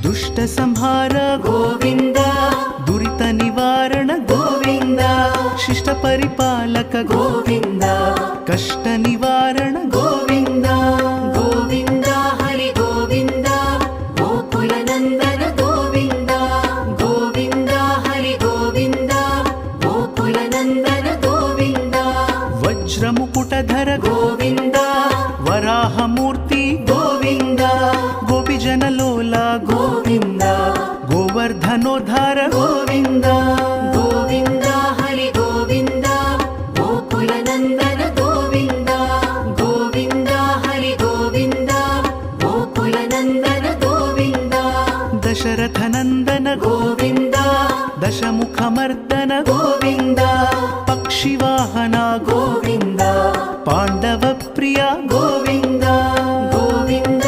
ದುಷ್ಟ ಸಂಹಾರ ಗೋವಿಂದ ದುರಿತ ನಿವಾರಣ ಗೋವಿಂದ ಶಿಷ್ಟ ಪರಿಪಾಲಕ ಗೋವಿಂದ ಕಷ್ಟ ನಿವಾರಣ ಗೋವಿಂದ ಗೋವಿಂದ ಹರಿ ಗೋವಿಂದ ಗೋಕುಲ ನಂದನ ಗೋವಿಂದ ಗೋವಿಂದ ಹರಿ ಗೋವಿಂದ ಗೋಕುಲ ನಂದನ ಗೋವಿಂದ ವಜ್ರ ಮುಕುಟಧರ ಗೋವಿಂದ ವರಾಹ ಮೂರ್ತಿ ಗೋವಿಂದ ಗೋಪಿಜನ ಲೋಲ ಗೋವಿಂದ ಗೋವರ್ಧನೋದ್ಧಾರ ಗೋವಿಂದ ಗೋವಿಂದ ಹರಿ ಗೋವಿಂದ ಗೋಕುಲ ನಂದನ ಗೋವಿಂದ ಗೋವಿಂದ ಹರಿ ಗೋವಿಂದ ಗೋಕುಲ ನಂದನ ಗೋವಿಂದ ದಶರಥ ನಂದನ ಗೋವಿಂದ ದಶಮುಖ ಮರ್ದನ ಗೋವಿಂದ ಪಕ್ಷಿವಾಹನ ಗೋವಿಂದ ಪಾಂಡವ ಪ್ರಿಯ ಗೋವಿಂದ ಗೋವಿಂದ